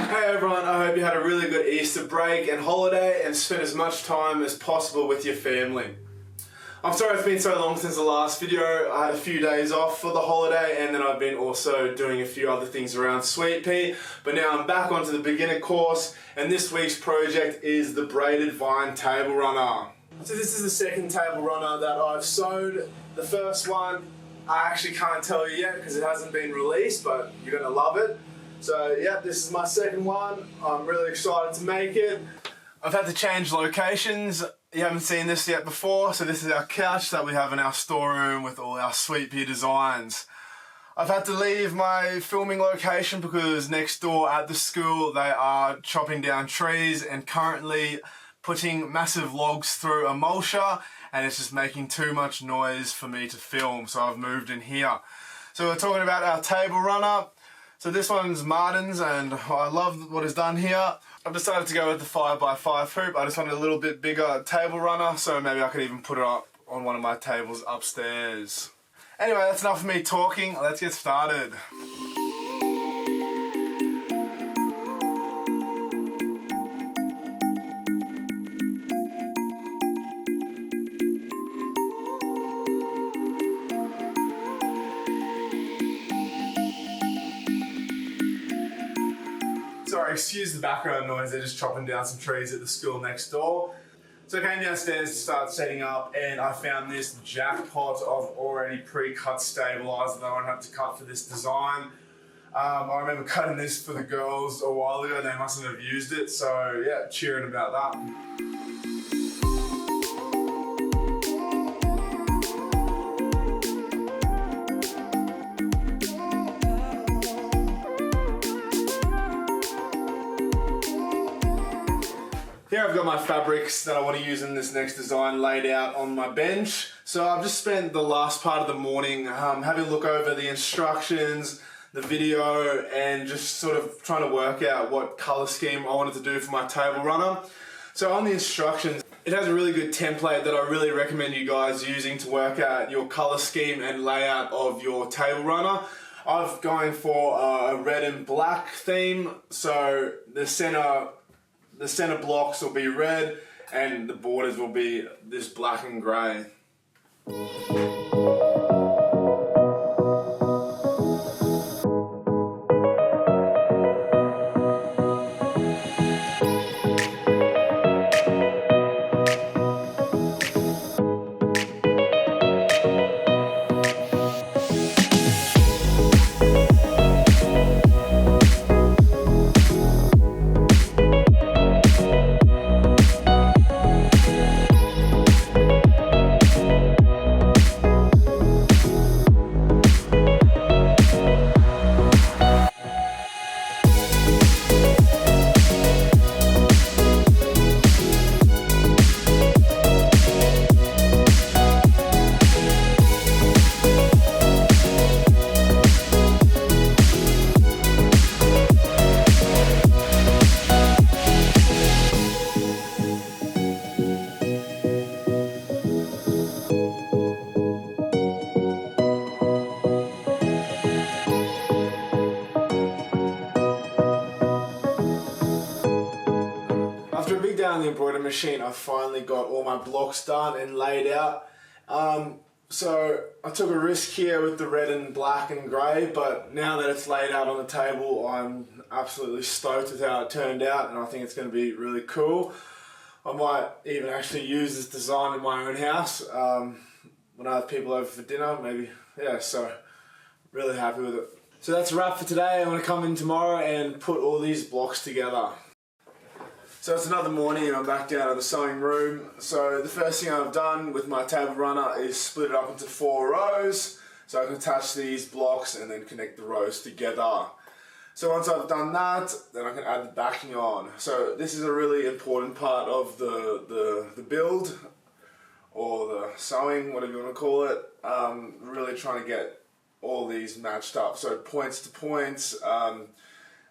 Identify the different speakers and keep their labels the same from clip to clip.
Speaker 1: Hey everyone, I hope you had a really good Easter break and holiday and spent as much time as possible with your family. I'm sorry it's been so long since the last video. I had a few days off for the holiday and then I've been also doing a few other things around Sweet Pea, but now I'm back onto the beginner course and this week's project is the Braided Vine Table Runner. So this is the second table runner that I've sewed. The first one I actually can't tell you yet because it hasn't been released, but you're going to love it. So yeah, this is my second one. I'm really excited to make it. I've had to change locations. You haven't seen this yet before, so this is our couch that we have in our storeroom with all our Sweet Pea designs. I've had to leave my filming location because next door at the school they are chopping down trees and currently putting massive logs through a mulcher, and it's just making too much noise for me to film, so I've moved in here. So we're talking about our table runner. So this one's Martyn's and I love what it's done here. I've decided to go with the 5x5 hoop. I just wanted a little bit bigger table runner, so maybe I could even put it up on one of my tables upstairs. Anyway, that's enough of me talking. Let's get started. Sorry, excuse the background noise, they're just chopping down some trees at the school next door. So I came downstairs to start setting up and I found this jackpot of already pre-cut stabilizer that I won't have to cut for this design. I remember cutting this for the girls a while ago, they mustn't have used it, so yeah, cheering about that. Here I've got my fabrics that I want to use in this next design laid out on my bench. So I've just spent the last part of the morning having a look over the instructions, the video, and just sort of trying to work out what colour scheme I wanted to do for my table runner. So on the instructions, it has a really good template that I really recommend you guys using to work out your colour scheme and layout of your table runner. I'm going for a red and black theme, so the center blocks will be red and the borders will be this black and grey. After a big day on the embroidery machine, I finally got all my blocks done and laid out. So I took a risk here with the red and black and grey, but now that it's laid out on the table, I'm absolutely stoked with how it turned out and I think it's going to be really cool. I might even actually use this design in my own house when I have people over for dinner, maybe. Yeah, so really happy with it. So that's a wrap for today. I'm going to come in tomorrow and put all these blocks together. So it's another morning and I'm back down in the sewing room. So the first thing I've done with my table runner is split it up into 4 rows. So I can attach these blocks and then connect the rows together. So once I've done that, then I can add the backing on. So this is a really important part of the build, or the sewing, whatever you want to call it. Really trying to get all these matched up. So points to points,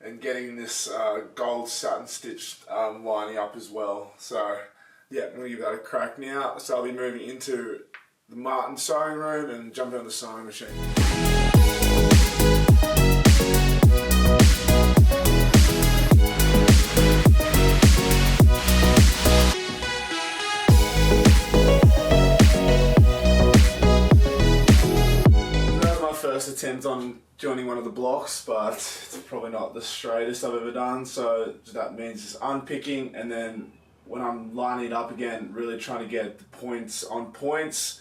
Speaker 1: and getting this gold satin stitch lining up as well. So yeah, I'm going to give that a crack now. So I'll be moving into the Martyn sewing room and jumping on the sewing machine. joining one of the blocks, but it's probably not the straightest I've ever done, so that means just unpicking, and then when I'm lining it up again, really trying to get the points on points.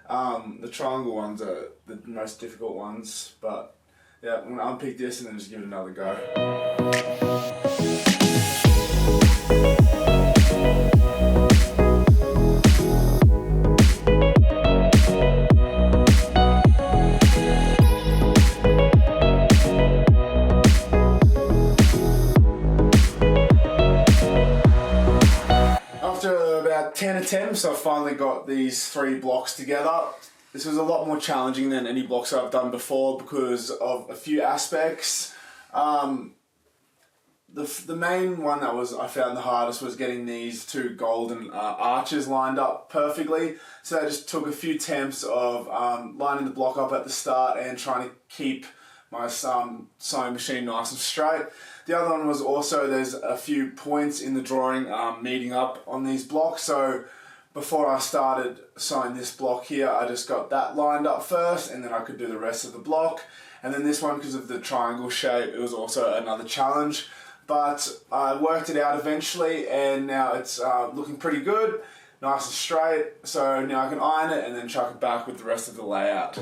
Speaker 1: The triangle ones are the most difficult ones, but yeah, I'm going to unpick this and then just give it another go. After about 10 attempts, I finally got these 3 blocks together. This was a lot more challenging than any blocks I've done before because of a few aspects. The main one that I found the hardest was getting these 2 golden arches lined up perfectly. So I just took a few attempts of lining the block up at the start and trying to keep my sewing machine nice and straight. The other one was also there's a few points in the drawing meeting up on these blocks. So before I started sewing this block here, I just got that lined up first, and then I could do the rest of the block. And then this one, because of the triangle shape, it was also another challenge. But I worked it out eventually, and now it's looking pretty good, nice and straight. So now I can iron it and then chuck it back with the rest of the layout.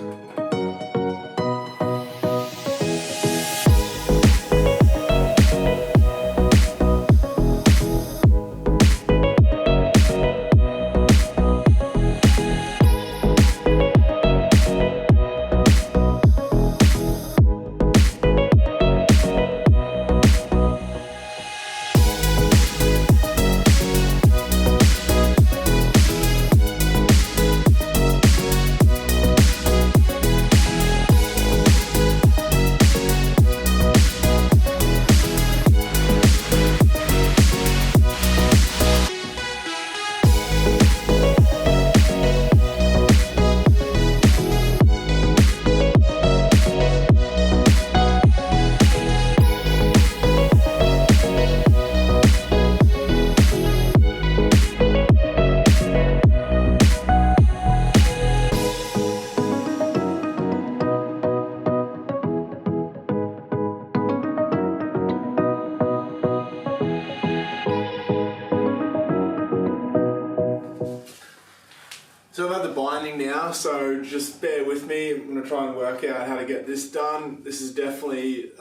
Speaker 1: So I've had the binding now, so just bear with me. I'm going to try and work out how to get this done. This is definitely,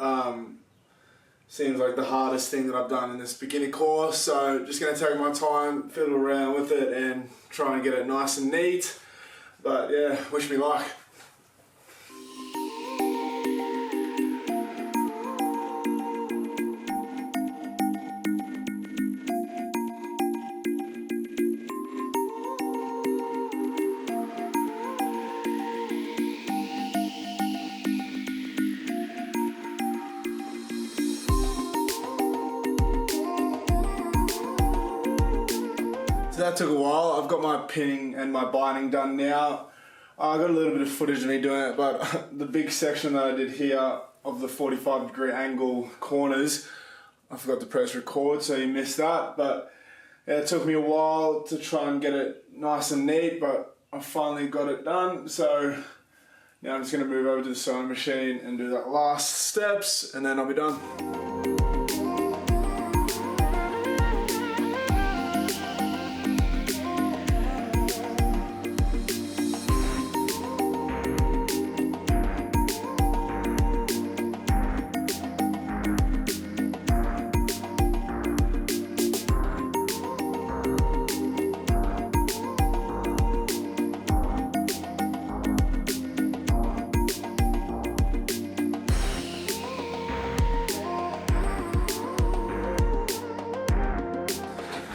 Speaker 1: seems like the hardest thing that I've done in this beginner course, so just going to take my time, fiddle around with it and try and get it nice and neat. But yeah, wish me luck. So that took a while. I've got my pinning and my binding done now. I got a little bit of footage of me doing it, but the big section that I did here of the 45-degree angle corners, I forgot to press record, so you missed that. But yeah, it took me a while to try and get it nice and neat, but I finally got it done. So now I'm just going to move over to the sewing machine and do that last steps, and then I'll be done.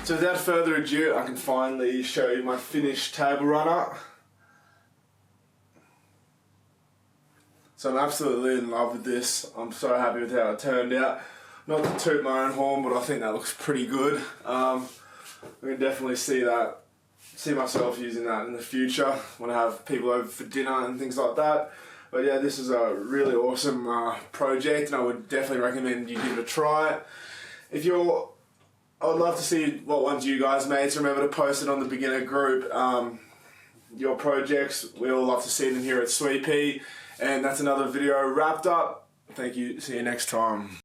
Speaker 1: So without further ado, I can finally show you my finished table runner. So I'm absolutely in love with this. I'm so happy with how it turned out. Not to toot my own horn, but I think that looks pretty good. I can definitely see myself using that in the future when I have people over for dinner and things like that. But yeah, this is a really awesome project, and I would definitely recommend you give it a try. I would love to see what ones you guys made, so remember to post it on the beginner group. your projects. We all love to see them here at Sweet Pea. And that's another video wrapped up. Thank you. See you next time.